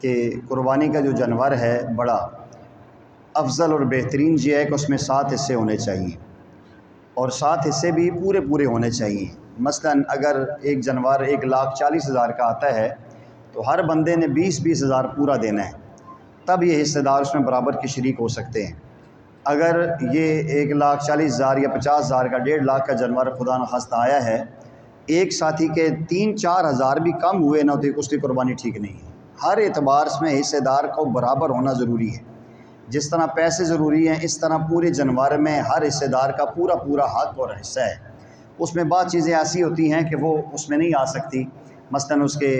کہ قربانی کا جو جانور ہے بڑا افضل اور بہترین یہ ہے کہ اس میں 7 حصے ہونے چاہیے، اور 7 حصے بھی پورے پورے ہونے چاہیے۔ مثلا اگر ایک جانور 1,40,000 کا آتا ہے تو ہر بندے نے 20,000 پورا دینا ہے، تب یہ حصے دار اس میں برابر کے شریک ہو سکتے ہیں۔ اگر یہ 1,40,000 یا 50,000 کا 1.5 کا جانور خدا نخواستہ آیا ہے، ایک ساتھی کے 3-4 ہزار بھی کم ہوئے نہ تو اس کی قربانی ٹھیک نہیں ہے۔ ہر اعتبار میں حصے دار کو برابر ہونا ضروری ہے۔ جس طرح پیسے ضروری ہیں، اس طرح پورے جانور میں ہر حصے دار کا پورا پورا حق اور حصہ ہے۔ اس میں بعض چیزیں ایسی ہوتی ہیں کہ وہ اس میں نہیں آ سکتی، مثلا اس کے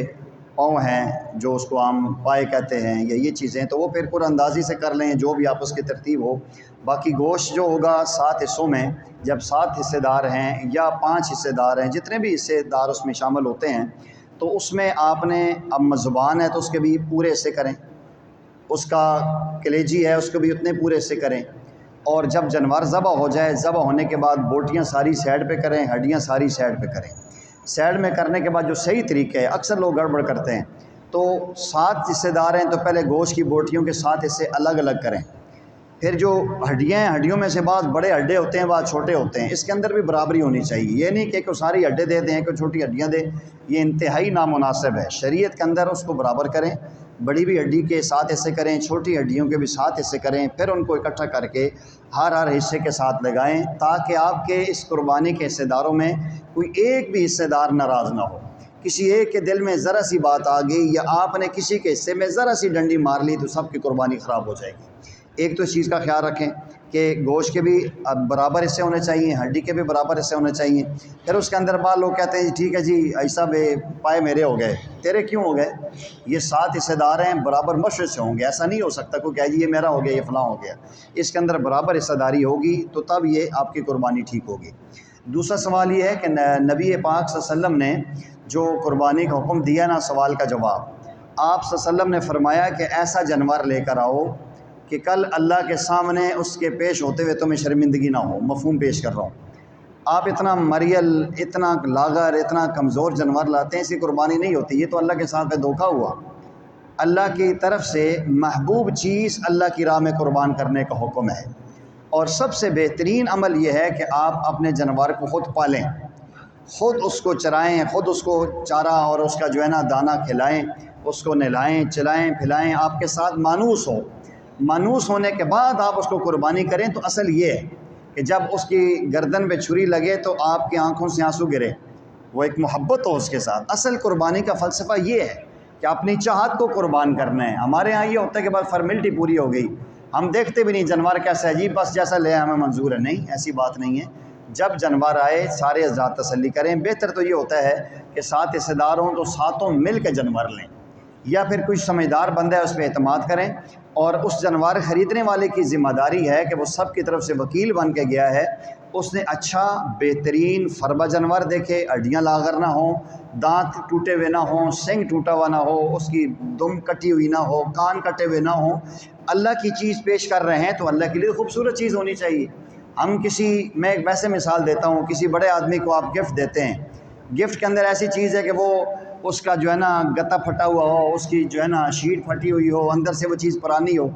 پاؤں ہیں جو اس کو عام پائے کہتے ہیں، یا یہ چیزیں تو وہ پھر قرآن اندازی سے کر لیں، جو بھی آپس کی ترتیب ہو۔ باقی گوشت جو ہوگا 7 حصوں میں، جب 7 حصے دار ہیں یا 5 حصے دار ہیں، جتنے بھی حصے دار اس میں شامل ہوتے ہیں، تو اس میں آپ نے اب زبان ہے تو اس کے بھی پورے حصے کریں، اس کا کلیجی ہے اس کو بھی اتنے پورے حصے کریں، اور جب جانور ذبح ہو جائے، ذبح ہونے کے بعد بوٹیاں ساری سائڈ پہ کریں، ہڈیاں ساری سائڈ پہ کریں۔ سائڈ میں کرنے کے بعد جو صحیح طریقہ ہے، اکثر لوگ گڑبڑ کرتے ہیں، تو 7 حصے دار ہیں تو پہلے گوشت کی بوٹیوں کے 7 حصے الگ الگ کریں، پھر جو ہڈیاں ہیں ہڈیوں میں سے بعض بڑے ہڈے ہوتے ہیں بعض چھوٹے ہوتے ہیں، اس کے اندر بھی برابری ہونی چاہیے۔ یہ نہیں کہ کوئی ساری ہڈے دے دیں کوئی چھوٹی ہڈیاں دیں، یہ انتہائی نامناسب ہے۔ شریعت کے اندر اس کو برابر کریں، بڑی بھی ہڈی کے 7 حصے کریں، چھوٹی ہڈیوں کے بھی 7 حصے کریں، پھر ان کو اکٹھا کر کے ہر حصے کے ساتھ لگائیں، تاکہ آپ کے اس قربانی کے حصے داروں میں کوئی ایک بھی حصے دار ناراض نہ ہو۔ کسی ایک کے دل میں ذرا سی بات آ گئی یا آپ نے کسی کے حصے میں ذرا سی ڈنڈی مار لی تو سب کی قربانی خراب ہو جائے گی۔ ایک تو اس چیز کا خیال رکھیں کہ گوشت کے بھی برابر حصے ہونے چاہیے، ہڈی کے بھی برابر حصے ہونے چاہیے۔ پھر اس کے اندر بعض لوگ کہتے ہیں جی ٹھیک ہے جی ایسا پائے میرے ہو گئے، تیرے کیوں ہو گئے؟ یہ 7 حصے دار ہیں، برابر مشرق سے ہوں گے، ایسا نہیں ہو سکتا کوئی کہے جی یہ میرا ہو گیا یہ فلاں ہو گیا۔ اس کے اندر برابر حصہ داری ہوگی تو تب یہ آپ کی قربانی ٹھیک ہوگی۔ دوسرا سوال یہ ہے کہ نبی پاک صلی اللہ علیہ وسلم نے جو قربانی کا حکم دیا نا، سوال کا جواب، آپ صلی اللہ علیہ وسلم نے فرمایا کہ ایسا جانور لے کر آؤ کہ کل اللہ کے سامنے اس کے پیش ہوتے ہوئے تمہیں شرمندگی نہ ہو۔ مفہوم پیش کر رہا ہوں، آپ اتنا مریل، اتنا لاغر، اتنا کمزور جانور لاتے ہیں، اس کی قربانی نہیں ہوتی، یہ تو اللہ کے ساتھ دھوکہ ہوا۔ اللہ کی طرف سے محبوب چیز اللہ کی راہ میں قربان کرنے کا حکم ہے، اور سب سے بہترین عمل یہ ہے کہ آپ اپنے جانور کو خود پالیں، خود اس کو چرائیں، خود اس کو چارہ اور اس کا جو ہے نا دانہ کھلائیں، اس کو نہلائیں، چلائیں پھلائیں، آپ کے ساتھ مانوس ہو۔ مانوس ہونے کے بعد آپ اس کو قربانی کریں تو اصل یہ ہے کہ جب اس کی گردن پہ چھری لگے تو آپ کی آنکھوں سے آنسو گرے، وہ ایک محبت ہو اس کے ساتھ۔ اصل قربانی کا فلسفہ یہ ہے کہ اپنی چاہت کو قربان کرنا ہے۔ ہمارے ہاں یہ ہوتا ہے کہ بس فارمیلٹی پوری ہو گئی، ہم دیکھتے بھی نہیں جانور کیسا ہے، جی بس جیسا لے ہمیں منظور ہے۔ نہیں، ایسی بات نہیں ہے۔ جب جانور آئے سارے ذات تسلی کریں۔ بہتر تو یہ ہوتا ہے کہ 7 حصے دار ہوں تو 7 مل کے جانور لیں، یا پھر کچھ سمجھدار بندہ ہے اس پہ اعتماد کریں، اور اس جانور خریدنے والے کی ذمہ داری ہے کہ وہ سب کی طرف سے وکیل بن کے گیا ہے، اس نے اچھا بہترین فربا جانور دیکھے، ہڈیاں لاغر نہ ہوں، دانت ٹوٹے ہوئے نہ ہوں، سنگ ٹوٹا ہوا نہ ہو، اس کی دم کٹی ہوئی نہ ہو، کان کٹے ہوئے نہ ہوں۔ اللہ کی چیز پیش کر رہے ہیں تو اللہ کے لیے خوبصورت چیز ہونی چاہیے۔ ہم میں ایک ویسے مثال دیتا ہوں، کسی بڑے آدمی کو آپ گفٹ دیتے ہیں، گفٹ کے اندر ایسی چیز ہے کہ وہ اس کا جو ہے نا گتا پھٹا ہوا ہو، اس کی جو ہے نا شیٹ پھٹی ہوئی ہو، اندر سے وہ چیز پرانی ہو،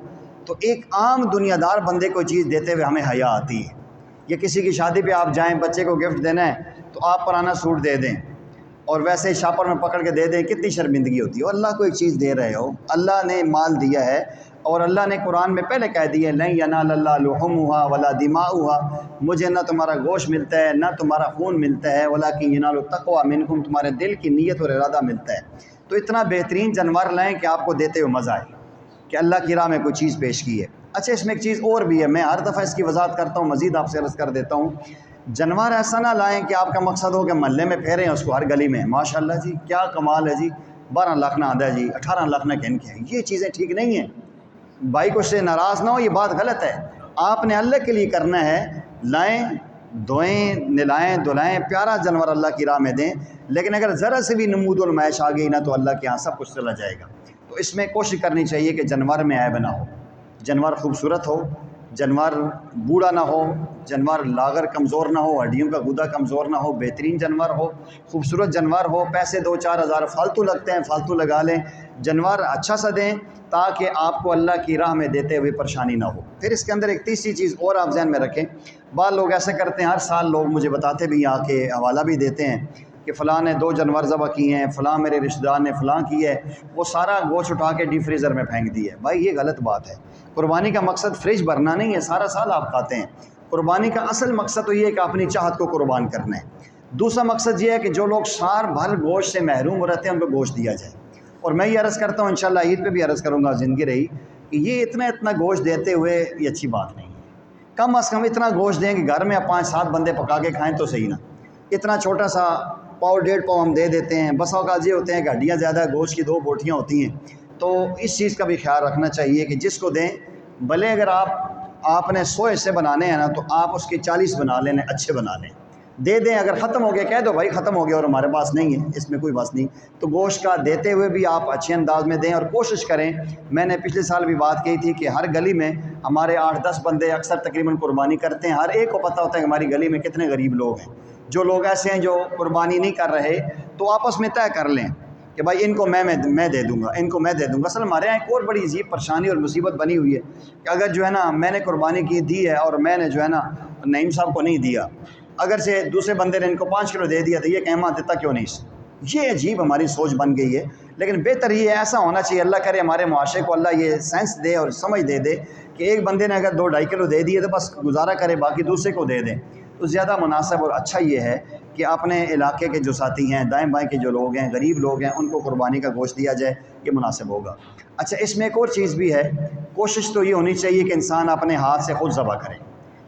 تو ایک عام دنیا دار بندے کو چیز دیتے ہوئے ہمیں حیا آتی ہے۔ یا کسی کی شادی پہ آپ جائیں، بچے کو گفٹ دینا ہے تو آپ پرانا سوٹ دے دیں اور ویسے شاپر میں پکڑ کے دے دیں، کتنی شرمندگی ہوتی ہے۔ اور اللہ کو ایک چیز دے رہے ہو، اللہ نے مال دیا ہے، اور اللہ نے قرآن میں پہلے کہہ دیا ہے لن ینال اللہ لحومها ولا دماؤها، مجھے نہ تمہارا گوشت ملتا ہے نہ تمہارا خون ملتا ہے، ولکن ینال التقوی منکم، تمہارے دل کی نیت اور ارادہ ملتا ہے۔ تو اتنا بہترین جانور لائیں کہ آپ کو دیتے ہوئے مزہ آئے کہ اللہ کی راہ میں کوئی چیز پیش کی ہے۔ اچھا، اس میں ایک چیز اور بھی ہے، میں ہر دفعہ اس کی وضاحت کرتا ہوں، مزید آپ سے عرض کر دیتا ہوں۔ جانور ایسا نہ لائیں کہ آپ کا مقصد ہو کہ محلے میں پھیریں اس کو ہر گلی میں، ماشاءاللہ جی کیا کمال ہے جی، 12 لاکھ نہ آدھا جی، 18 لاکھ نہ کہن کے ہیں، یہ چیزیں ٹھیک نہیں ہیں۔ بھائی کو سے ناراض نہ ہو، یہ بات غلط ہے۔ آپ نے اللہ کے لیے کرنا ہے، لائیں، دھوئیں، نلائیں، دھلائیں، پیارا جانور اللہ کی راہ میں دیں، لیکن اگر ذرا سے بھی نمود و نمائش آ گئی نا تو اللہ کے ہاں سب کچھ چلا جائے گا۔ تو اس میں کوشش کرنی چاہیے کہ جانور میں عیب نہ ہو، جانور خوبصورت ہو، جانور بوڑھا نہ ہو، جانور لاغر کمزور نہ ہو، ہڈیوں کا گودا کمزور نہ ہو، بہترین جانور ہو، خوبصورت جانور ہو، پیسے 2-4 ہزار فالتو لگتے ہیں فالتو لگا لیں، جانور اچھا سا دیں تاکہ آپ کو اللہ کی راہ میں دیتے ہوئے پریشانی نہ ہو۔ پھر اس کے اندر ایک تیسری چیز اور آپ ذہن میں رکھیں، بعض لوگ ایسے کرتے ہیں، ہر سال لوگ مجھے بتاتے بھی آ کے حوالہ بھی دیتے ہیں کہ فلاں نے 2 جانور ذبح کیے ہیں، فلاں میرے رشتہ دار نے فلاں کی ہے، وہ سارا گوشت اٹھا کے ڈی فریزر میں پھینک دی ہے۔ بھائی یہ غلط بات ہے، قربانی کا مقصد فریج بھرنا نہیں ہے، سارا سال آپ کھاتے ہیں۔ قربانی کا اصل مقصد تو یہ ہے کہ اپنی چاہت کو قربان کرنا ہے۔ دوسرا مقصد یہ ہے کہ جو لوگ سال بھر گوشت سے محروم رہتے ہیں ان کو گوشت دیا جائے۔ اور میں یہ عرض کرتا ہوں، انشاءاللہ عید پہ بھی عرض کروں گا زندگی رہی، کہ یہ اتنا گوشت دیتے ہوئے یہ اچھی بات نہیں ہے۔ کم از کم اتنا گوشت دیں کہ گھر میں 5-7 بندے پکا کے کھائیں تو صحیح نا۔ اتنا چھوٹا سا 1.5 پاؤ ہم دے دیتے ہیں، بس اوقات یہ ہوتے ہیں کہ ہڈیاں زیادہ، گوشت کی 2 بوٹیاں ہوتی ہیں، تو اس چیز کا بھی خیال رکھنا چاہیے کہ جس کو دیں، بھلے اگر آپ نے 100 حصے بنانے ہیں نا تو آپ اس کے 40 بنا لیں، اچھے بنا لیں، دے دیں۔ اگر ختم ہو گیا کہہ دو بھائی ختم ہو گیا اور ہمارے پاس نہیں ہے، اس میں کوئی بات نہیں۔ تو گوشت کا دیتے ہوئے بھی آپ اچھے انداز میں دیں اور کوشش کریں۔ میں نے پچھلے سال بھی بات کی تھی کہ ہر گلی میں ہمارے 8-10 بندے اکثر تقریباً قربانی کرتے ہیں، ہر ایک کو پتہ ہوتا ہے کہ ہماری گلی میں کتنے غریب لوگ ہیں۔ جو لوگ ایسے ہیں جو قربانی نہیں کر رہے تو آپس میں طے کر لیں کہ بھائی ان کو میں دے دوں گا، ان کو میں دے دوں گا۔ اصل ہمارے یہاں ایک اور بڑی عجیب پریشانی اور مصیبت بنی ہوئی ہے کہ اگر جو ہے نا میں نے قربانی کی دی ہے اور میں نے جو ہے نا نعیم صاحب کو نہیں دیا، اگر سے دوسرے بندے نے ان کو 5 کلو دے دیا تو یہ کہما دیتا کیوں نہیں؟ یہ عجیب ہماری سوچ بن گئی ہے۔ لیکن بہتر یہ ایسا ہونا چاہیے، اللہ کرے ہمارے معاشرے کو اللہ یہ سینس دے اور سمجھ دے کہ ایک بندے نے اگر 2-2.5 کلو دے دیے تو بس گزارا کرے، باقی دوسرے کو دے دیں، تو زیادہ مناسب اور اچھا یہ ہے کہ اپنے علاقے کے جو ساتھی ہیں، دائیں بائیں کے جو لوگ ہیں، غریب لوگ ہیں، ان کو قربانی کا گوشت دیا جائے، یہ مناسب ہوگا۔ اچھا، اس میں ایک اور چیز بھی ہے، کوشش تو یہ ہونی چاہیے کہ انسان اپنے ہاتھ سے خود ذبح کرے۔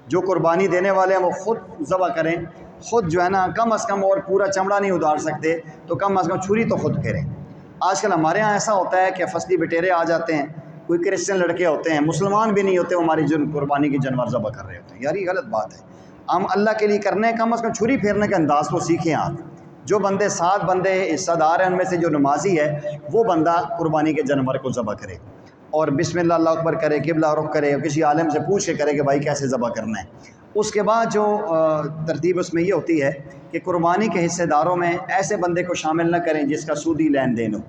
جو قربانی دینے والے ہیں وہ خود ذبح کریں، خود جو ہے نا کم از کم، اور پورا چمڑا نہیں اتار سکتے تو کم از کم چھری تو خود پھیریں۔ آج کل ہمارے ہاں ایسا ہوتا ہے کہ فصلی بٹیرے آ جاتے ہیں، کوئی کرسچن لڑکے ہوتے ہیں، مسلمان بھی نہیں ہوتے، وہ ہماری جو قربانی کی جانور ذبح کر رہے ہوتے ہیں۔ یار یہ غلط بات ہے، ہم اللہ کے لیے کرنے ہیں، کم از کم چھری پھیرنے کا انداز تو سیکھیں آپ۔ جو بندے 7 بندے حصہ دار ہیں ان میں سے جو نمازی ہے وہ بندہ قربانی کے جانور کو ذبح کرے اور بسم اللہ اللہ اکبر کرے، قبلہ رخ کرے، اور کسی عالم سے پوچھ کے کرے کہ بھائی کیسے ذبح کرنا ہے۔ اس کے بعد جو ترتیب اس میں یہ ہوتی ہے کہ قربانی کے حصے داروں میں ایسے بندے کو شامل نہ کریں جس کا سودی لین دین ہو،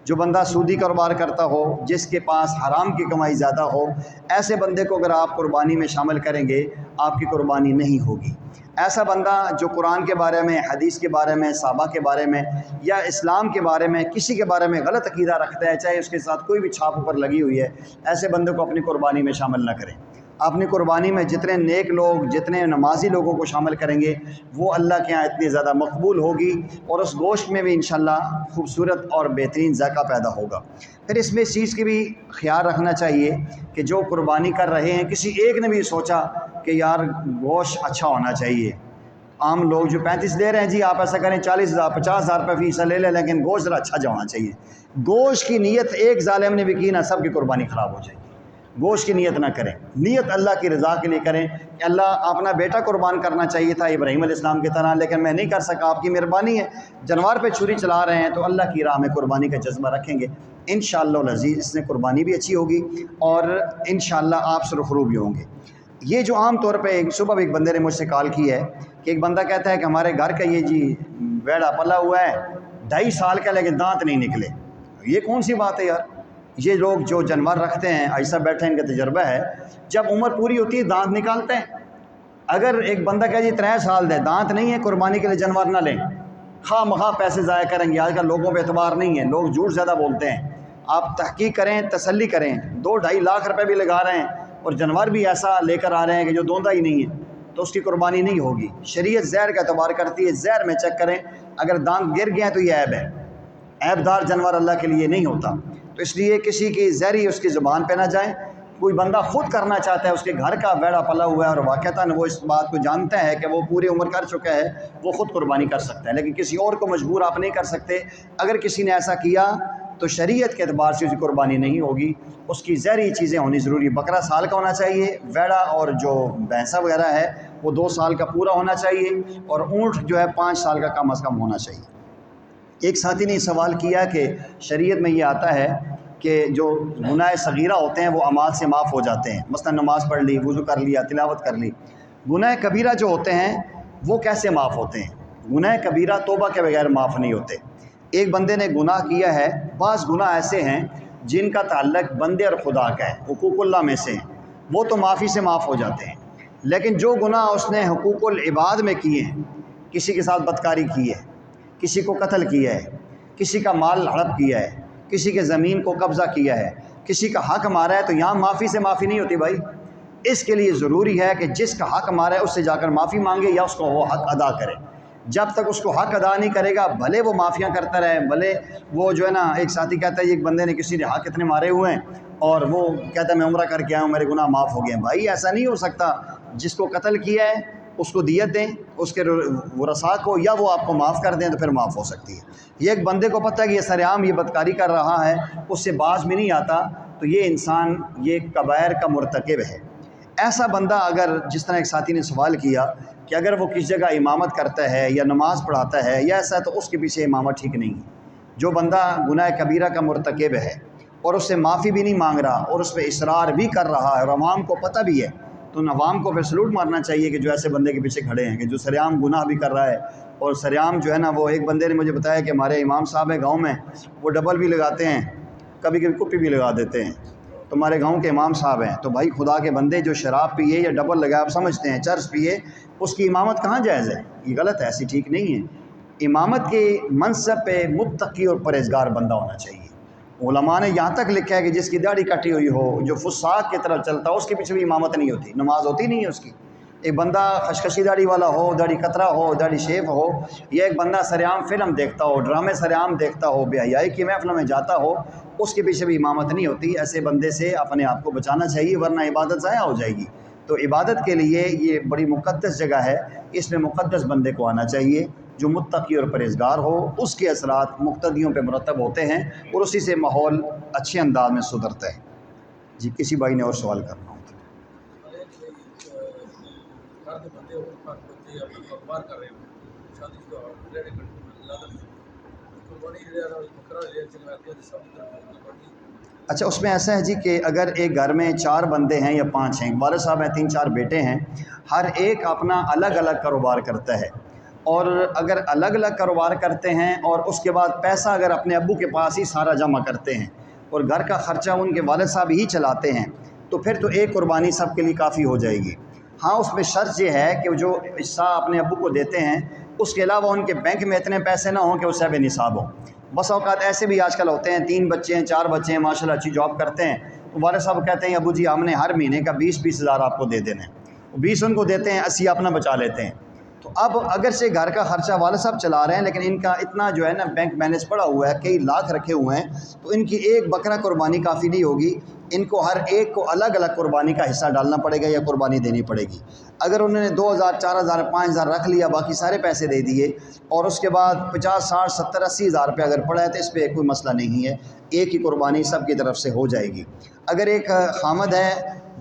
جو بندہ سودی کاروبار کرتا ہو، جس کے پاس حرام کی کمائی زیادہ ہو، ایسے بندے کو اگر آپ قربانی میں شامل کریں گے آپ کی قربانی نہیں ہوگی۔ ایسا بندہ جو قرآن کے بارے میں، حدیث کے بارے میں، صحابہ کے بارے میں یا اسلام کے بارے میں، کسی کے بارے میں غلط عقیدہ رکھتا ہے، چاہے اس کے ساتھ کوئی بھی چھاپ اوپر لگی ہوئی ہے، ایسے بندے کو اپنی قربانی میں شامل نہ کریں۔ اپنی قربانی میں جتنے نیک لوگ، جتنے نمازی لوگوں کو شامل کریں گے وہ اللہ کے ہاں اتنی زیادہ مقبول ہوگی اور اس گوشت میں بھی انشاءاللہ خوبصورت اور بہترین ذائقہ پیدا ہوگا۔ پھر اس میں اس چیز کی بھی خیال رکھنا چاہیے کہ جو قربانی کر رہے ہیں کسی ایک نے بھی سوچا کہ یار گوشت اچھا ہونا چاہیے۔ عام لوگ جو 35 لے رہے ہیں، جی آپ ایسا کریں 40,000 50,000 روپے فی حصہ لے لیں، لیکن گوشت ذرا اچھا ہونا چاہیے۔ گوشت کی نیت ایک ظالم نے بھی کی نا، سب کی قربانی خراب ہو جائے گی۔ گوشت کی نیت نہ کریں، نیت اللہ کی رضا کے لیے کریں کہ اللہ اپنا بیٹا قربان کرنا چاہیے تھا ابراہیم علیہ السلام کی طرح، لیکن میں نہیں کر سکا، آپ کی مہربانی ہے۔ جانور پہ چھری چلا رہے ہیں تو اللہ کی راہ میں قربانی کا جذبہ رکھیں گے، انشاءاللہ العزیز اس سے قربانی بھی اچھی ہوگی اور انشاءاللہ آپ سرخرو بھی ہوں گے۔ یہ جو عام طور پہ صبح ایک بندے نے مجھ سے کال کی ہے کہ ایک بندہ کہتا ہے کہ ہمارے گھر کا یہ جی ویڑا پلا ہوا ہے 2.5 سال کا، لیکن دانت نہیں نکلے۔ یہ کون سی بات ہے یار؟ یہ لوگ جو جانور رکھتے ہیں، ایسا بیٹھے ان کا تجربہ ہے، جب عمر پوری ہوتی ہے دانت نکالتے ہیں۔ اگر ایک بندہ کہہ جی 3 سال دے دانت نہیں ہے، قربانی کے لیے جانور نہ لیں، خواہ مخواہ پیسے ضائع کریں گے۔ آج کل لوگوں پہ اعتبار نہیں ہے، لوگ جھوٹ زیادہ بولتے ہیں۔ آپ تحقیق کریں، تسلی کریں، 2-2.5 لاکھ روپے بھی لگا رہے ہیں اور جانور بھی ایسا لے کر آ رہے ہیں کہ جو دوندا ہی نہیں ہے، تو اس کی قربانی نہیں ہوگی۔ شریعت زہر کا اعتبار کرتی ہے، زہر میں چیک کریں، اگر دانت گر گیا تو یہ عیب ہے، عیب دار جانور اللہ کے لیے نہیں ہوتا۔ تو اس لیے کسی کی زہری اس کی زبان پہ نہ جائیں۔ کوئی بندہ خود کرنا چاہتا ہے، اس کے گھر کا ویڑا پلا ہوا ہے اور واقعتاً وہ اس بات کو جانتا ہے کہ وہ پوری عمر کر چکا ہے، وہ خود قربانی کر سکتا ہے، لیکن کسی اور کو مجبور آپ نہیں کر سکتے۔ اگر کسی نے ایسا کیا تو شریعت کے اعتبار سے اس کی قربانی نہیں ہوگی، اس کی زہری چیزیں ہونی ضروری۔ بکرا سال کا ہونا چاہیے، ویڑا اور جو بھینسا وغیرہ ہے وہ 2 سال کا پورا ہونا چاہیے، اور اونٹ جو ہے 5 سال کا کم از کم ہونا چاہیے۔ ایک ساتھی نے سوال کیا کہ شریعت میں یہ آتا ہے کہ جو گناہ صغیرہ ہوتے ہیں وہ اعمال سے معاف ہو جاتے ہیں، مثلا نماز پڑھ لی، وضو کر لیا، تلاوت کر لی۔ گناہ کبیرہ جو ہوتے ہیں وہ کیسے معاف ہوتے ہیں؟ گناہ کبیرہ توبہ کے بغیر معاف نہیں ہوتے۔ ایک بندے نے گناہ کیا ہے، بعض گناہ ایسے ہیں جن کا تعلق بندے اور خدا کا ہے، حقوق اللہ میں سے ہیں، وہ تو معافی سے معاف ہو جاتے ہیں۔ لیکن جو گناہ اس نے حقوق العباد میں کیے ہیں، کسی کے ساتھ بدکاری کی ہے، کسی کو قتل کیا ہے، کسی کا مال ہڑپ کیا ہے، کسی کے زمین کو قبضہ کیا ہے، کسی کا حق مارا ہے، تو یہاں معافی سے معافی نہیں ہوتی بھائی۔ اس کے لیے ضروری ہے کہ جس کا حق مارا ہے اس سے جا کر معافی مانگے یا اس کو وہ حق ادا کرے۔ جب تک اس کو حق ادا نہیں کرے گا، بھلے وہ معافیاں کرتا رہے، بھلے وہ جو ہے نا، ایک ساتھی کہتا ہے ایک بندے نے کسی نے حق اتنے مارے ہوئے ہیں اور وہ کہتا ہے میں عمرہ کر کے آیا ہوں، میرے گناہ معاف ہو گئے ہیں۔ بھائی ایسا نہیں ہو سکتا، جس کو قتل کیا ہے اس کو دیت دیں، اس کے ورثاء کو، یا وہ آپ کو معاف کر دیں تو پھر معاف ہو سکتی ہے۔ یہ ایک بندے کو پتہ ہے کہ یہ سرعام یہ بدکاری کر رہا ہے، اس سے باز بھی نہیں آتا، تو یہ انسان یہ کبائر کا مرتکب ہے۔ ایسا بندہ اگر، جس طرح ایک ساتھی نے سوال کیا کہ اگر وہ کس جگہ امامت کرتا ہے یا نماز پڑھاتا ہے یا ایسا، تو اس کے پیچھے امامت ٹھیک نہیں ہے۔ جو بندہ گناہ کبیرہ کا مرتکب ہے اور اس سے معافی بھی نہیں مانگ رہا اور اس پہ اصرار بھی کر رہا ہے اور عوام کو پتہ بھی ہے، تو ان عوام کو پھر سلوٹ مارنا چاہیے کہ جو ایسے بندے کے پیچھے کھڑے ہیں، کہ جو سرعام گناہ بھی کر رہا ہے۔ اور سرعام جو ہے نا، وہ ایک بندے نے مجھے بتایا کہ ہمارے امام صاحب ہیں گاؤں میں، وہ ڈبل بھی لگاتے ہیں، کبھی کبھی کپی بھی لگا دیتے ہیں۔ تو ہمارے گاؤں کے امام صاحب ہیں، تو بھائی خدا کے بندے، جو شراب پیے یا ڈبل لگا، آپ سمجھتے ہیں چرس پیے، اس کی امامت کہاں جائز ہے؟ یہ غلط ہے، ایسی ٹھیک نہیں ہے۔ امامت کے منصب پہ متقی اور پرہیزگار بندہ ہونا چاہیے۔ علماء نے یہاں تک لکھا ہے کہ جس کی داڑھی کٹی ہوئی ہو، جو فساق کی طرف چلتا ہو، اس کے پیچھے بھی امامت نہیں ہوتی، نماز ہوتی نہیں ہے اس کی۔ ایک بندہ خشخشی داڑھی والا ہو، داڑھی قطرہ ہو، داڑھی شیف ہو، یا ایک بندہ سرعام فلم دیکھتا ہو، ڈرامے سرعام دیکھتا ہو، بے حیائی کی محفلوں میں جاتا ہو، اس کے پیچھے بھی امامت نہیں ہوتی۔ ایسے بندے سے اپنے آپ کو بچانا چاہیے، ورنہ عبادت ضائع ہو جائے گی۔ تو عبادت کے لیے یہ بڑی مقدس جگہ ہے، اس میں مقدس بندے کو آنا چاہیے جو متقی اور پرہیزگار ہو۔ اس کے اثرات مقتدیوں پہ مرتب ہوتے ہیں اور اسی سے ماحول اچھے انداز میں سدھرتا ہے۔ جی کسی بھائی نے اور سوال کرنا ہو تو۔ اچھا، اس میں ایسا ہے جی کہ اگر ایک گھر میں 4 بندے ہیں یا 5 ہیں، والد صاحب ہیں، 3-4 بیٹے ہیں، ہر ایک اپنا الگ الگ کاروبار کرتا ہے، اور اگر الگ الگ کاروبار کرتے ہیں اور اس کے بعد پیسہ اگر اپنے ابو کے پاس ہی سارا جمع کرتے ہیں اور گھر کا خرچہ ان کے والد صاحب ہی چلاتے ہیں، تو پھر تو ایک قربانی سب کے لیے کافی ہو جائے گی۔ ہاں، اس میں شرط یہ ہے کہ جو حصہ اپنے ابو کو دیتے ہیں، اس کے علاوہ ان کے بینک میں اتنے پیسے نہ ہوں کہ وہ صاحب نصاب ہوں۔ بس اوقات ایسے بھی آج کل ہوتے ہیں، 3 بچے ہیں، 4 بچے ہیں، ماشاءاللہ اچھی جاب کرتے ہیں، تو والد صاحب کہتے ہیں ابو جی ہم نے ہر مہینے کا 20-20 ہزار آپ کو دے دینا ہے، 20 ان کو دیتے ہیں، 80 اپنا بچا لیتے ہیں۔ تو اب اگرچہ گھر کا خرچہ والد صاحب چلا رہے ہیں، لیکن ان کا اتنا جو ہے نا بینک بیلنس پڑا ہوا ہے، کئی لاکھ رکھے ہوئے ہیں، تو ان کی ایک بکرا قربانی کافی نہیں ہوگی، ان کو ہر ایک کو الگ الگ قربانی کا حصہ ڈالنا پڑے گا یا قربانی دینی پڑے گی۔ اگر انہوں نے 2,000 4,000 5,000 رکھ لیا، باقی سارے پیسے دے دیے، اور اس کے بعد 50 60 70 80 ہزار روپے اگر پڑا ہے، تو اس پہ کوئی مسئلہ نہیں ہے، ایک ہی قربانی سب کی طرف سے ہو جائے گی۔ اگر ایک خامد ہے،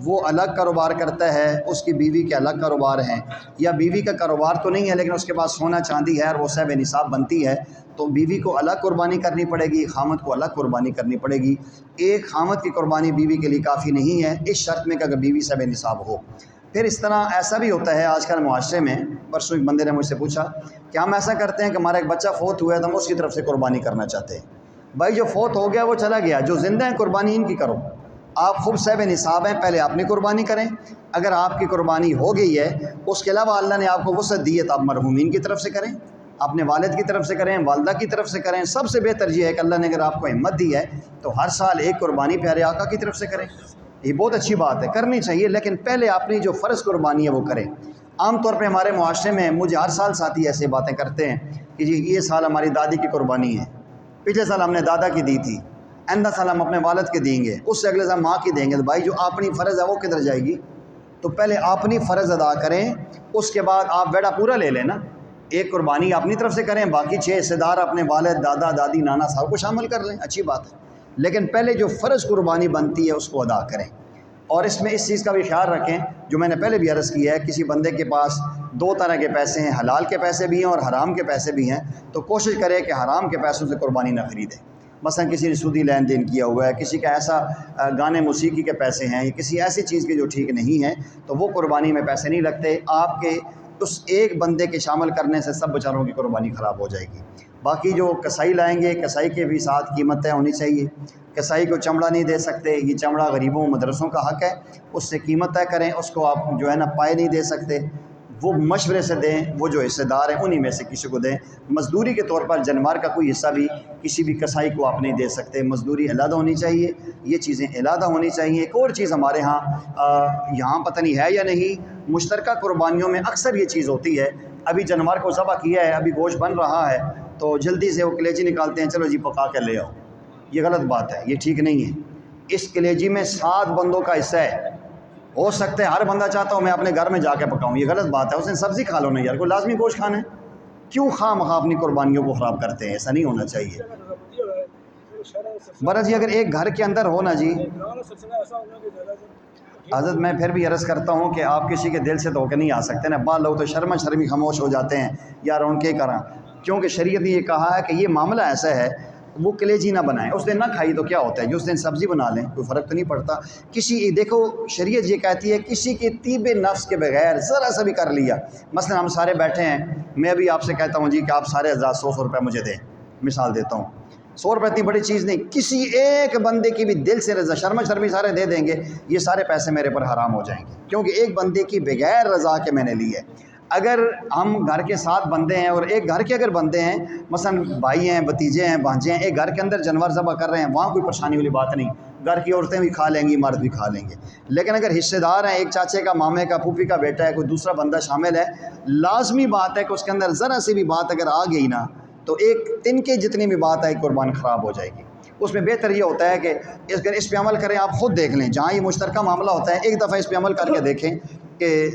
وہ الگ کاروبار کرتا ہے، اس کی بیوی کے الگ کاروبار ہیں، یا بیوی کا کاروبار تو نہیں ہے لیکن اس کے پاس سونا چاندی ہے اور وہ صاحب نصاب بنتی ہے، تو بیوی کو الگ قربانی کرنی پڑے گی، خامد کو الگ قربانی کرنی پڑے گی۔ ایک خامد کی قربانی بیوی کے لیے کافی نہیں ہے، اس شرط میں کہ اگر بیوی صاحب نصاب ہو۔ پھر اس طرح ایسا بھی ہوتا ہے آج کل معاشرے میں، پرسوں ایک بندے نے مجھ سے پوچھا کہ ہم ایسا کرتے ہیں کہ ہمارا ایک بچہ فوت ہوا ہے تو ہم اس کی طرف سے قربانی کرنا چاہتے ہیں۔ بھائی جو فوت ہو گیا وہ چلا گیا، جو زندہ ہیں قربانی ان کی کرو۔ آپ خود صاحب نصاب ہیں، پہلے اپنی قربانی کریں، اگر آپ کی قربانی ہو گئی ہے، اس کے علاوہ اللہ نے آپ کو وسعت دی ہے تو آپ مرحومین کی طرف سے کریں، اپنے والد کی طرف سے کریں، والدہ کی طرف سے کریں۔ سب سے بہتر یہ ہے کہ اللہ نے اگر آپ کو ہمت دی ہے تو ہر سال ایک قربانی پیارے آقا کی طرف سے کریں، یہ بہت اچھی بات ہے، کرنی چاہیے، لیکن پہلے اپنی جو فرض قربانی ہے وہ کریں۔ عام طور پہ ہمارے معاشرے میں مجھے ہر سال ساتھی ایسے باتیں کرتے ہیں کہ جی یہ سال ہماری دادی کی قربانی ہے، پچھلے سال ہم نے دادا کی دی تھی، آئندہ سال ہم اپنے والد کے دیں گے، اس سے اگلے سال ماں کی دیں گے۔ تو بھائی جو اپنی فرض ہے وہ کدھر جائے گی؟ تو پہلے اپنی فرض ادا کریں، اس کے بعد آپ بیڑا پورا لے لیں نا، ایک قربانی اپنی طرف سے کریں، باقی 6 حصے دار اپنے والد، دادا، دادی، نانا صاحب کو شامل کر لیں، اچھی بات ہے، لیکن پہلے جو فرض قربانی بنتی ہے اس کو ادا کریں۔ اور اس میں اس چیز کا بھی خیال رکھیں، جو میں نے پہلے بھی عرض کیا ہے، کسی بندے کے پاس 2 طرح کے پیسے ہیں، حلال کے پیسے بھی ہیں اور حرام کے پیسے بھی ہیں، تو کوشش کرے کہ حرام کے پیسوں سے قربانی نہ خریدے۔ مثلا کسی نے سودی لین دین کیا ہوا ہے، کسی کا ایسا گانے موسیقی کے پیسے ہیں یا کسی ایسی چیز کے جو ٹھیک نہیں ہیں، تو وہ قربانی میں پیسے نہیں لگتے. آپ کے اس ایک بندے کے شامل کرنے سے سب بیچاروں کی قربانی خراب ہو جائے گی. باقی جو کسائی لائیں گے، کسائی کے بھی ساتھ قیمت طے ہونی چاہیے. کسائی کو چمڑا نہیں دے سکتے، یہ چمڑا غریبوں مدرسوں کا حق ہے، اس سے قیمت طے کریں. اس کو آپ جو ہے نا پائے نہیں دے سکتے، وہ مشورے سے دیں، وہ جو حصے دار ہیں انہی میں سے کسی کو دیں. مزدوری کے طور پر جانور کا کوئی حصہ بھی کسی بھی کسائی کو آپ نہیں دے سکتے. مزدوری علیحدہ ہونی چاہیے، یہ چیزیں علیحدہ ہونی چاہیے. ایک اور چیز ہمارے ہاں یہاں پتہ نہیں ہے یا نہیں، مشترکہ قربانیوں میں اکثر یہ چیز ہوتی ہے. ابھی جانور کو ذبح کیا ہے، ابھی گوشت بن رہا ہے، تو جلدی سے وہ کلیجی نکالتے ہیں، چلو جی پکا کے لے آؤ. یہ غلط بات ہے، یہ ٹھیک نہیں ہے. اس کلیجی میں 7 بندوں کا حصہ ہے. ہو سکتا ہے ہر بندہ چاہتا ہوں میں اپنے گھر میں جا کے پکاؤں، یہ غلط بات ہے. اس نے سبزی کھا لو نا یار، کوئی لازمی گوشت کھانا ہے؟ کیوں خواہ مخواہ اپنی قربانیوں کو خراب کرتے ہیں؟ ایسا نہیں ہونا چاہیے. برا جی اگر ایک گھر کے اندر ہو نا جی، حضرت میں پھر بھی عرض کرتا ہوں کہ آپ کسی کے دل سے تو ہو کے نہیں آ سکتے نا. بعض لوگ تو شرمی خاموش ہو جاتے ہیں یار ان کے کریں، کیونکہ شریعت نے یہ کہا ہے کہ یہ معاملہ ایسا ہے، وہ کلیجی نہ بنائیں. اس دن نہ کھائی تو کیا ہوتا ہے، جو اس دن سبزی بنا لیں، کوئی فرق تو نہیں پڑتا. دیکھو شریعت یہ کہتی ہے کسی کے طیب نفس کے بغیر ذرا سا بھی کر لیا. مثلا ہم سارے بیٹھے ہیں، میں بھی آپ سے کہتا ہوں جی کہ آپ سارے حضرات 100 روپے مجھے دیں، مثال دیتا ہوں. 100 روپے اتنی بڑی چیز نہیں. کسی ایک بندے کی بھی دل سے رضا، شرمی سارے دے دیں گے، یہ سارے پیسے میرے پر حرام ہو جائیں گے، کیونکہ ایک بندے کی بغیر رضا کے میں نے لی ہے. اگر ہم گھر کے 7 بندے ہیں اور ایک گھر کے اگر بندے ہیں، مثلا بھائی ہیں، بھتیجے ہیں، بھانجے ہیں، ایک گھر کے اندر جانور ذبح کر رہے ہیں، وہاں کوئی پریشانی والی بات نہیں. گھر کی عورتیں بھی کھا لیں گی، مرد بھی کھا لیں گے. لیکن اگر حصے دار ہیں، ایک چاچے کا، مامے کا، پھوپھی کا بیٹا ہے، کوئی دوسرا بندہ شامل ہے، لازمی بات ہے کہ اس کے اندر ذرا سی بھی بات اگر آ گئی نا، تو ایک تنکے جتنی بھی بات آئی قربان خراب ہو جائے گی. اس میں بہتر یہ ہوتا ہے کہ اس پہ عمل کریں. آپ خود دیکھ لیں، جہاں یہ مشترکہ معاملہ ہوتا ہے ایک دفعہ اس پہ عمل کر کے دیکھیں کہ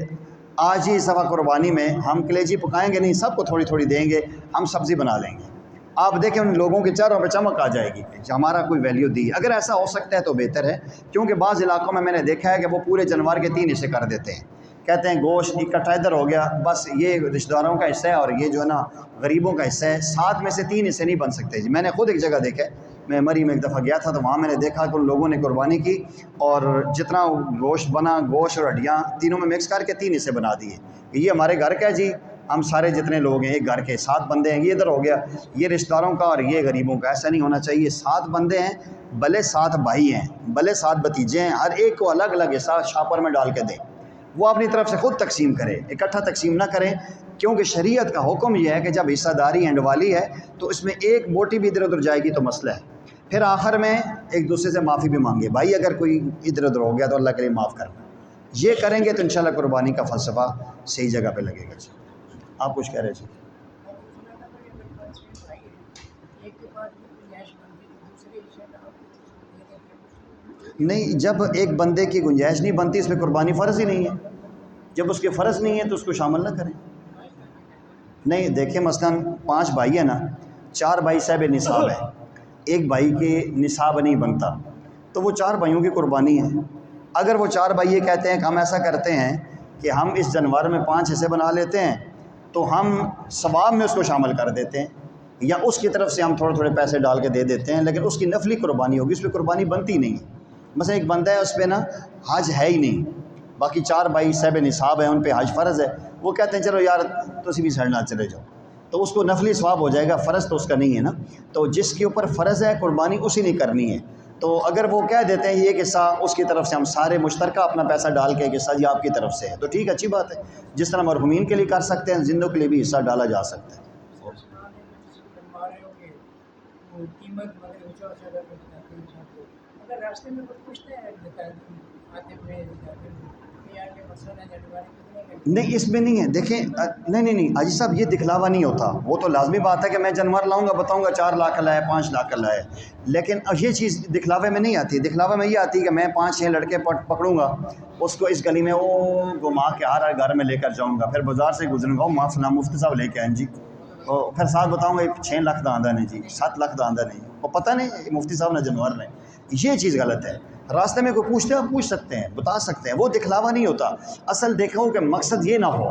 آج ہی اس دفعہ قربانی میں ہم کلیجی پکائیں گے نہیں، سب کو تھوڑی تھوڑی دیں گے، ہم سبزی بنا لیں گے. آپ دیکھیں ان لوگوں کے چہروں پہ چمک آ جائے گی کہ ہمارا کوئی ویلیو دی. اگر ایسا ہو سکتا ہے تو بہتر ہے، کیونکہ بعض علاقوں میں نے دیکھا ہے کہ وہ پورے جانور کے 3 حصے کر دیتے ہیں. کہتے ہیں گوشت اکٹھا ادھر ہو گیا، بس یہ رشتہ داروں کا حصہ ہے اور یہ جو ہے نا غریبوں کا حصہ ہے. 7 میں سے 3 حصے نہیں بن سکتے جی. میں نے خود ایک جگہ دیکھا ہے، میں مری میں ایک دفعہ گیا تھا، تو وہاں میں نے دیکھا کہ ان لوگوں نے قربانی کی اور جتنا گوشت بنا، گوشت اور ہڈیاں تینوں میں مکس کر کے 3 حصے بنا دیے. یہ ہمارے گھر کا ہے جی، ہم سارے جتنے لوگ ہیں ایک گھر کے 7 بندے ہیں، یہ ادھر ہو گیا، یہ رشتہ داروں کا اور یہ غریبوں کا. ایسا نہیں ہونا چاہیے. 7 بندے ہیں، بھلے 7 بھائی ہیں، بھلے 7 بھتیجے ہیں، ہر ایک کو الگ الگ حصہ شاپر میں ڈال کے دیں. وہ اپنی طرف سے خود تقسیم کرے، اکٹھا تقسیم نہ کریں، کیونکہ شریعت کا حکم یہ ہے کہ جب حصہ داری اینڈ والی ہے تو اس میں ایک بوٹی بھی ادھر ادھر جائے گی تو مسئلہ ہے. پھر آخر میں ایک دوسرے سے معافی بھی مانگے، بھائی اگر کوئی ادھر ادھر ہو گیا تو اللہ کے لیے معاف کرنا. یہ کریں گے تو انشاءاللہ قربانی کا فلسفہ صحیح جگہ پہ لگے گا. جی آپ کچھ کہہ رہے تھے؟ نہیں، جب ایک بندے کی گنجائش نہیں بنتی، اس میں قربانی فرض ہی نہیں ہے. جب اس کے فرض نہیں ہے تو اس کو شامل نہ کریں. نہیں دیکھیں، مثلا 5 بھائی ہیں نا، 4 بھائی صاحب نصاب ہے، ایک بھائی کے نصاب نہیں بنتا، تو وہ 4 بھائیوں کی قربانی ہے. اگر وہ 4 بھائی یہ کہتے ہیں کہ ہم ایسا کرتے ہیں کہ ہم اس جانور میں 5 حصے بنا لیتے ہیں، تو ہم ثواب میں اس کو شامل کر دیتے ہیں، یا اس کی طرف سے ہم تھوڑے تھوڑے پیسے ڈال کے دے دیتے ہیں، لیکن اس کی نفلی قربانی ہوگی، اس پہ قربانی بنتی نہیں. مثلا ایک بندہ ہے، اس پہ نا حج ہے ہی نہیں، باقی 4 بھائی صاحب نصاب ہیں، ان پہ حج فرض ہے، وہ کہتے ہیں چلو یار تسی بھی سڑنا چلے جاؤ، تو اس کو نفلی ثواب ہو جائے گا، فرض تو اس کا نہیں ہے نا. تو جس کے اوپر فرض ہے قربانی اسی نے کرنی ہے. تو اگر وہ کہہ دیتے ہیں یہ قصہ اس کی طرف سے، ہم سارے مشترکہ اپنا پیسہ ڈال کے قصہ جی آپ کی طرف سے ہے، تو ٹھیک ہے، اچھی بات ہے. جس طرح مرحومین کے لیے کر سکتے ہیں، زندوں کے لیے بھی حصہ ڈالا جا سکتا ہے. نہیں اس میں نہیں ہے، دیکھیں نہیں حاجی صاحب، یہ دکھلاوا نہیں ہوتا. وہ تو لازمی بات ہے کہ میں جانور لاؤں گا، بتاؤں گا 4 لاکھ کا لائے، 5 لاکھ کا لائے، لیکن یہ چیز دکھلاوے میں نہیں آتی. دکھلاوے میں یہ آتی ہے کہ میں 5-6 لڑکے پکڑوں گا، اس کو اس گلی میں وہ گھما کے ہر گھر میں لے کر جاؤں گا، پھر بازار سے گزروں گا، وہاں فلاں مفتی صاحب لے کے آئیں جی، اور پھر ساتھ بتاؤں گا 6 لاکھ کا آندہ نہیں جی، 7 لاکھ کا آندہ نہیں، وہ پتہ نہیں مفتی صاحب نے جانور نے. یہ چیز غلط ہے. راستے میں کوئی پوچھتے ہیں، پوچھ سکتے ہیں، بتا سکتے ہیں، وہ دکھلاوا نہیں ہوتا. اصل دیکھو کہ مقصد یہ نہ ہو،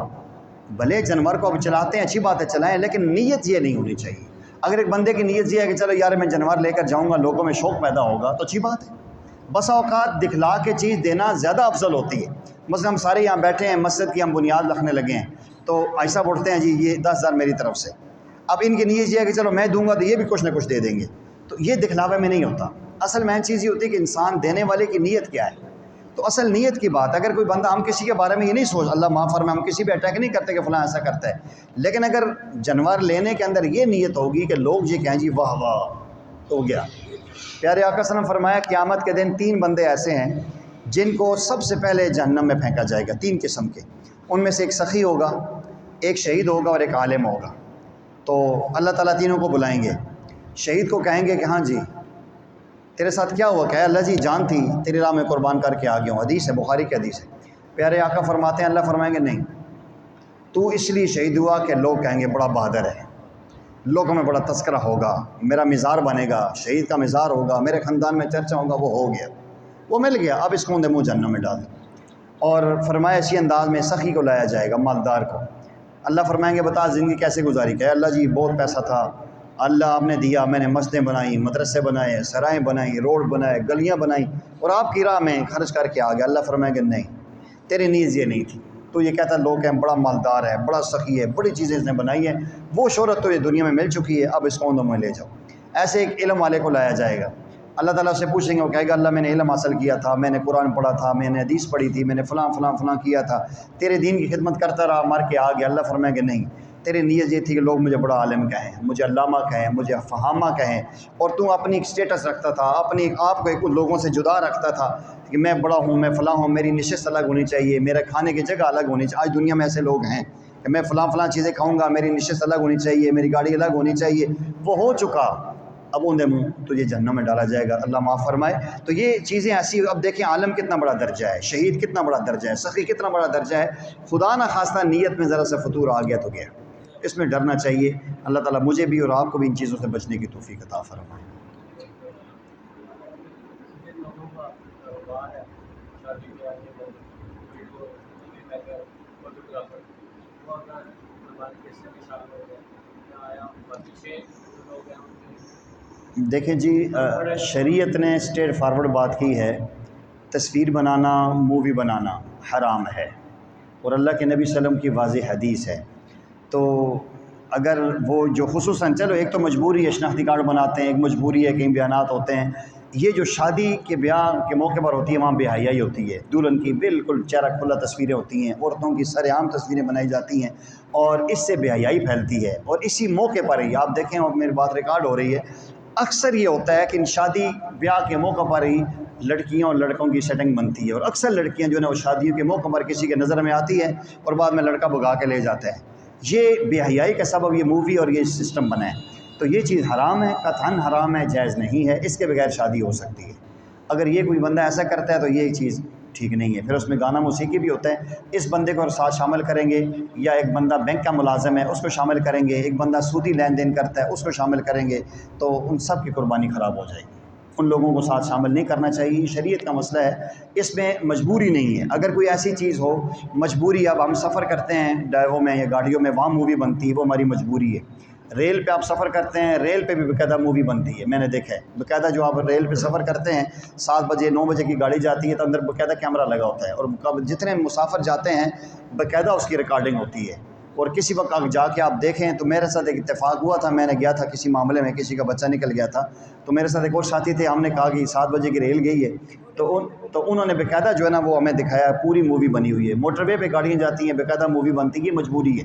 بھلے جانور کو اب چلاتے ہیں اچھی بات ہے چلائیں، لیکن نیت یہ نہیں ہونی چاہیے. اگر ایک بندے کی نیت یہ ہے کہ چلو یار میں جانور لے کر جاؤں گا، لوگوں میں شوق پیدا ہوگا تو اچھی بات ہے۔ بسا اوقات دکھلا کے چیز دینا زیادہ افضل ہوتی ہے۔ مثلا ہم سارے یہاں بیٹھے ہیں، مسجد کی ہم بنیاد رکھنے لگے ہیں، تو ایسا بولتے ہیں جی یہ 10,000 میری طرف سے، اب ان کی نیت یہ ہے کہ چلو میں دوں گا تو یہ بھی کچھ نہ کچھ دے دیں گے، تو یہ دکھلاوے میں نہیں ہوتا۔ اصل مین چیز یہ ہوتی ہے کہ انسان دینے والے کی نیت کیا ہے۔ تو اصل نیت کی بات، اگر کوئی بندہ، ہم کسی کے بارے میں یہ نہیں سوچ، اللہ معاف فرمائے، ہم کسی پہ اٹیک نہیں کرتے کہ فلاں ایسا کرتا ہے، لیکن اگر جانور لینے کے اندر یہ نیت ہوگی کہ لوگ یہ کہیں جی واہ واہ ہو گیا۔ پیارے آقا صلی اللہ علیہ وسلم فرمایا قیامت کے دن 3 بندے ایسے ہیں جن کو سب سے پہلے جہنم میں پھینکا جائے گا، 3 قسم کے، ان میں سے ایک سخی ہوگا، ایک شہید ہوگا اور ایک عالم ہوگا۔ تو اللہ تعالیٰ تینوں کو بلائیں گے، شہید کو کہیں گے کہ ہاں جی تیرے ساتھ کیا ہوا؟ کہا اللہ جی جان تھی تیری راہ میں قربان کر کے آ گیا ہوں، حدیث ہے، بخاری کی حدیث ہے۔ پیارے آقا فرماتے ہیں، اللہ فرمائیں گے نہیں، تو اس لیے شہید ہوا کہ لوگ کہیں گے بڑا بہادر ہے، لوگوں میں بڑا تذکرہ ہوگا، میرا مزار بنے گا، شہید کا مزار ہوگا، میرے خاندان میں چرچا ہوگا، وہ ہو گیا، وہ مل گیا، اب اس کو اندے منہ جہنم میں ڈال دو۔ اور فرمایا اسی انداز میں سخی کو لایا جائے گا، مالدار کو۔ اللہ فرمائیں گے بتا زندگی کیسے گزاری؟ کہ اللہ جی بہت پیسہ تھا، اللہ آپ نے دیا، میں نے مسجدیں بنائیں، مدرسے بنائے، سرائیں بنائیں، روڈ بنائے، گلیاں بنائیں، اور آپ کی راہ میں خرچ کر کے آ گیا۔ اللہ فرمائیں گے نہیں، تیری نیز یہ نہیں تھی، تو یہ کہتا ہے لوگ ہیں بڑا مالدار ہے، بڑا سخی ہے، بڑی چیزیں اس نے بنائی ہیں، وہ شہرت تو یہ دنیا میں مل چکی ہے، اب اس کو اندوں میں لے جاؤ۔ ایسے ایک علم والے کو لایا جائے گا، اللہ تعالیٰ سے پوچھیں گے، وہ کہے گا اللہ میں نے علم حاصل کیا تھا، میں نے قرآن پڑھا تھا، میں نے حدیث پڑھی تھی، میں نے فلاں فلاں فلاں کیا تھا، تیرے دین کی خدمت کرتا رہا، مر کے آ گیا۔ اللہ فرمائیں گے نہیں، تیری نیت یہ تھی کہ لوگ مجھے بڑا عالم کہیں، مجھے علامہ کہیں، مجھے فہامہ کہیں، اور تو اپنی ایک سٹیٹس رکھتا تھا، اپنی آپ کو ایک لوگوں سے جدا رکھتا تھا کہ میں بڑا ہوں، میں فلاں ہوں، میری نشست الگ ہونی چاہیے، میرے کھانے کی جگہ الگ ہونی چاہیے۔ آج دنیا میں ایسے لوگ ہیں کہ میں فلاں فلاں چیزیں کھاؤں گا، میری نشست الگ ہونی چاہیے، میری گاڑی الگ ہونی چاہیے، وہ ہو چکا، اب اندے منہ تجھے جہنم میں ڈالا جائے گا، اللہ معاف فرمائے۔ تو یہ چیزیں ایسی، اب دیکھیں عالم کتنا بڑا درجہ ہے، شہید کتنا بڑا درجہ ہے، سخی کتنا بڑا درجہ ہے، خدا نہ خواستہ نیت میں ذرا سا فطور آ گیا تو گیا، اس میں ڈرنا چاہیے۔ اللہ تعالیٰ مجھے بھی اور آپ کو بھی ان چیزوں سے بچنے کی توفیق عطا فرمائے۔ دیکھیں جی، شریعت نے اسٹریٹ فارورڈ بات کی ہے، تصویر بنانا، مووی بنانا حرام ہے، اور اللہ کے نبی صلی اللہ علیہ وسلم کی واضح حدیث ہے۔ تو اگر وہ جو خصوصاً، چلو ایک تو مجبوری ہے، شناختی کارڈ بناتے ہیں، ایک مجبوری ہے، کہیں بیانات ہوتے ہیں، یہ جو شادی کے بیاہ کے موقع پر ہوتی ہے وہاں بے حیائی ہوتی ہے، دلہن کی بالکل چہرہ کھلا تصویریں ہوتی ہیں، عورتوں کی سر عام تصویریں بنائی جاتی ہیں، اور اس سے بے حیائی پھیلتی ہے۔ اور اسی موقع پر ہی آپ دیکھیں، اور میری بات ریکارڈ ہو رہی ہے، اکثر یہ ہوتا ہے کہ ان شادی بیاہ کے موقع پر ہی لڑکیوں اور لڑکوں کی سیٹنگ بنتی ہے، اور اکثر لڑکیاں جو ہے نا وہ شادیوں کے موقع پر کسی کے نظر میں آتی ہے اور بعد میں لڑکا بھگا کے لے جاتا ہے۔ یہ بے حیائی کا سبب یہ مووی اور یہ سسٹم بنا ہے، تو یہ چیز حرام ہے، قطعاً حرام ہے، جائز نہیں ہے، اس کے بغیر شادی ہو سکتی ہے۔ اگر یہ کوئی بندہ ایسا کرتا ہے تو یہ چیز ٹھیک نہیں ہے، پھر اس میں گانا موسیقی بھی ہوتا ہے۔ اس بندے کو ساتھ شامل کریں گے، یا ایک بندہ بینک کا ملازم ہے اس کو شامل کریں گے، ایک بندہ سودی لین دین کرتا ہے اس کو شامل کریں گے، تو ان سب کی قربانی خراب ہو جائے گی۔ ان لوگوں کو ساتھ شامل نہیں کرنا چاہیے، شریعت کا مسئلہ ہے، اس میں مجبوری نہیں ہے۔ اگر کوئی ایسی چیز ہو مجبوری، اب ہم سفر کرتے ہیں ڈرائیووں میں یا گاڑیوں میں، وہاں مووی بنتی ہے، وہ ہماری مجبوری ہے۔ ریل پہ آپ سفر کرتے ہیں، ریل پہ بھی باقاعدہ مووی بنتی ہے، میں نے دیکھا ہے باقاعدہ، جو آپ ریل پہ سفر کرتے ہیں 7 بجے 9 بجے کی گاڑی جاتی ہے تو اندر باقاعدہ کیمرہ لگا ہوتا ہے، اور جتنے مسافر جاتے ہیں باقاعدہ اس کی ریکارڈنگ ہوتی ہے۔ اور کسی وقت آپ جا کے آپ دیکھیں تو میرے ساتھ ایک اتفاق ہوا تھا، میں نے گیا تھا کسی معاملے میں، کسی کا بچہ نکل گیا تھا، تو میرے ساتھ ایک اور ساتھی تھے، ہم نے کہا کہ 7 بجے کی ریل گئی ہے، تو انہوں نے باقاعدہ جو ہے نا وہ ہمیں دکھایا، پوری مووی بنی ہوئی ہے، موٹر وے پہ گاڑیاں جاتی ہیں باقاعدہ مووی بنتی ہے، یہ مجبوری ہے۔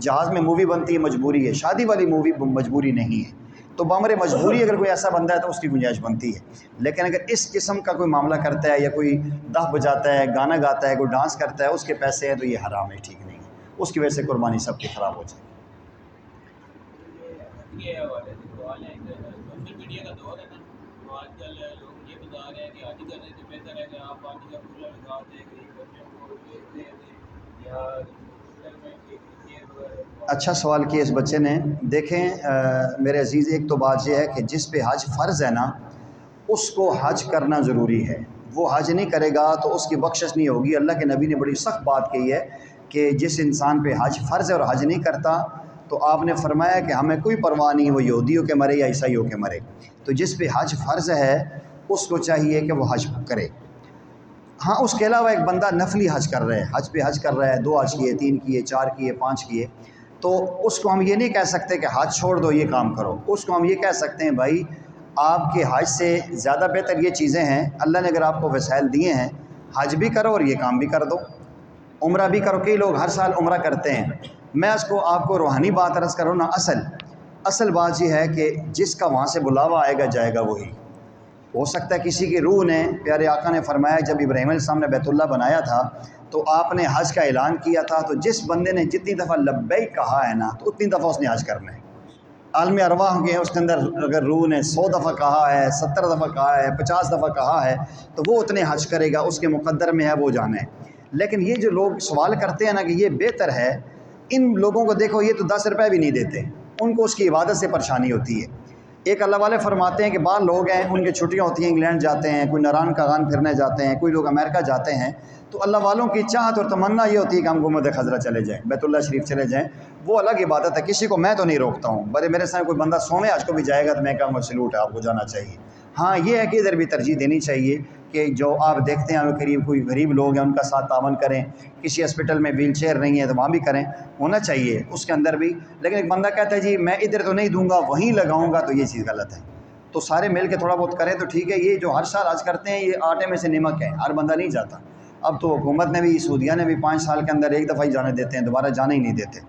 جہاز میں مووی بنتی ہے، مجبوری ہے، شادی والی مووی مجبوری نہیں ہے۔ تو بامر مجبوری اگر کوئی ایسا بندہ ہے تو اس کی گنجائش بنتی ہے، لیکن اگر اس قسم کا کوئی معاملہ کرتا ہے یا کوئی دف بجاتا ہے، گانا گاتا ہے، کوئی ڈانس کرتا ہے، اس کے پیسے ہیں تو یہ حرام ہے، ٹھیک نہیں ہے، اس کی وجہ سے قربانی سب کی خراب ہو جائے گی۔ سوشل میڈیا کا دور ہے نا، تو آج کل لوگ یہ بتا رہے ہیں کہ حج کرنے سے بہتر ہے کہ آپ حج کا پورا لگا دیں، غریب بچوں کو دے دیں، یا اچھا سوال کیا اس بچے نے۔ دیکھیں میرے عزیز، ایک تو بات یہ ہے کہ جس پہ حج فرض ہے نا اس کو حج کرنا ضروری ہے، وہ حج نہیں کرے گا تو اس کی بخشش نہیں ہوگی۔ اللہ کے نبی نے بڑی سخت بات کہی ہے کہ جس انسان پہ حج فرض ہے اور حج نہیں کرتا تو آپ نے فرمایا کہ ہمیں کوئی پرواہ نہیں وہ یہودی ہو کے مرے یا عیسائی ہو کے مرے، تو جس پہ حج فرض ہے اس کو چاہیے کہ وہ حج کرے۔ ہاں اس کے علاوہ ایک بندہ نفلی حج کر رہا ہے، حج پہ حج کر رہا ہے، 2 حج کیے، 3 کیے، 4 کیے، 5 کیے، تو اس کو ہم یہ نہیں کہہ سکتے کہ حج چھوڑ دو یہ کام کرو، اس کو ہم یہ کہہ سکتے ہیں بھائی آپ کے حج سے زیادہ بہتر یہ چیزیں ہیں، اللہ نے اگر آپ کو وسائل دیے ہیں حج بھی کرو اور یہ کام بھی کر دو، عمرہ بھی کرو۔ کئی لوگ ہر سال عمرہ کرتے ہیں۔ میں اس کو آپ کو روحانی بات عرض کروں نا، اصل بات یہ ہے کہ جس کا وہاں سے بلاوا آئے گا جائے گا وہی۔ ہو سکتا ہے کسی کی روح نے، پیارے آقا نے فرمایا جب ابراہیم علیہ السلام نے بیت اللہ بنایا تھا تو آپ نے حج کا اعلان کیا تھا، تو جس بندے نے جتنی دفعہ لبیک کہا ہے نا تو اتنی دفعہ اس نے حج کرنا ہے۔ عالم ارواح کے اس کے اندر اگر روح نے 100 دفعہ کہا ہے، 70 دفعہ کہا ہے، 50 دفعہ کہا ہے تو وہ اتنے حج کرے گا، اس کے مقدر میں ہے وہ جانے۔ لیکن یہ جو لوگ سوال کرتے ہیں نا کہ یہ بہتر ہے، ان لوگوں کو دیکھو یہ تو 10 روپے بھی نہیں دیتے، ان کو اس کی عبادت سے پریشانی ہوتی ہے۔ ایک اللہ والے فرماتے ہیں کہ بعض لوگ ہیں ان کی چھٹیاں ہوتی ہیں، انگلینڈ جاتے ہیں، کوئی ناران کاغان پھرنے جاتے ہیں، کوئی لوگ امریکہ جاتے ہیں، تو اللہ والوں کی چاہت اور تمنا یہ ہوتی ہے کہ ہم گنبد خضرا چلے جائیں، بیت اللہ شریف چلے جائیں، وہ الگ عبادت ہے، کسی کو میں تو نہیں روکتا ہوں، بلے میرے سامنے کوئی بندہ 100ویں حج کو بھی جائے گا تو میں کہوں گا سلوٹ ہے، آپ کو جانا چاہیے۔ ہاں یہ ہے کہ ادھر بھی ترجیح دینی چاہیے کہ جو آپ دیکھتے ہیں ہمیں قریب کوئی غریب لوگ ہیں ان کا ساتھ تعاون کریں، کسی ہاسپٹل میں ویل چیئر نہیں ہے تو وہاں بھی کریں، ہونا چاہیے اس کے اندر بھی۔ لیکن ایک بندہ کہتا ہے جی میں ادھر تو نہیں دوں گا وہیں لگاؤں گا، تو یہ چیز غلط ہے۔ تو سارے مل کے تھوڑا بہت کریں تو ٹھیک ہے۔ یہ جو ہر سال حج کرتے ہیں یہ آٹے میں سے نمک ہے، ہر بندہ نہیں جاتا۔ اب تو حکومت نے بھی، سعودیہ نے بھی 5 سال کے اندر ایک دفعہ ہی جانے دیتے ہیں، دوبارہ جانے ہی نہیں دیتے۔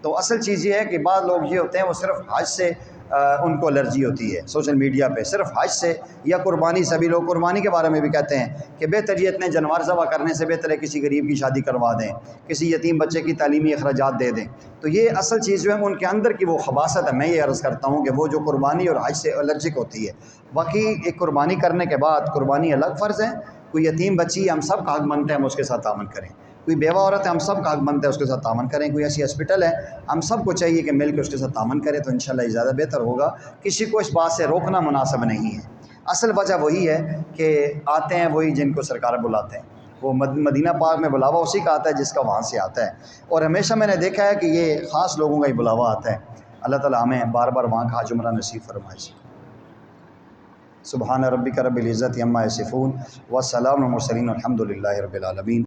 تو اصل چیز یہ ہے کہ بعض لوگ یہ ہوتے ہیں وہ صرف حج سے ان کو الرجی ہوتی ہے، سوشل میڈیا پہ صرف حج سے یا قربانی، سبھی لوگ قربانی کے بارے میں بھی کہتے ہیں کہ بہتر یہ اتنے جانور ذبح کرنے سے بہتر ہے کسی غریب کی شادی کروا دیں، کسی یتیم بچے کی تعلیمی اخراجات دے دیں۔ تو یہ اصل چیز جو ہے ان کے اندر کی وہ خباثت ہے، میں یہ عرض کرتا ہوں کہ وہ جو قربانی اور حج سے الرجک ہوتی ہے۔ باقی ایک قربانی کرنے کے بعد قربانی الگ فرض ہے، کوئی یتیم بچی ہم سب کا حق بنتا ہے ہم اس کے ساتھ تعاون کریں، کوئی بیوہ عورت ہے ہم سب کا حق بنتا ہے اس کے ساتھ تعاون کریں، کوئی ایسی ہاسپٹل ہے ہم سب کو چاہیے کہ مل کے اس کے ساتھ تعاون کریں، تو انشاءاللہ یہ زیادہ بہتر ہوگا۔ کسی کو اس بات سے روکنا مناسب نہیں ہے۔ اصل وجہ وہی ہے کہ آتے ہیں وہی جن کو سرکار بلاتے ہیں، وہ مدینہ پاک میں بلاوا اسی کا آتا ہے جس کا وہاں سے آتا ہے، اور ہمیشہ میں نے دیکھا ہے کہ یہ خاص لوگوں کا ہی بلاوا آتا ہے۔ اللہ تعالی ہمیں بار بار وہاں کا حج عمرہ نصیب فرمائے۔ سبحان ربک رب العزت عما یصفون والسلام علی المرسلین والحمد للہ رب العالمین۔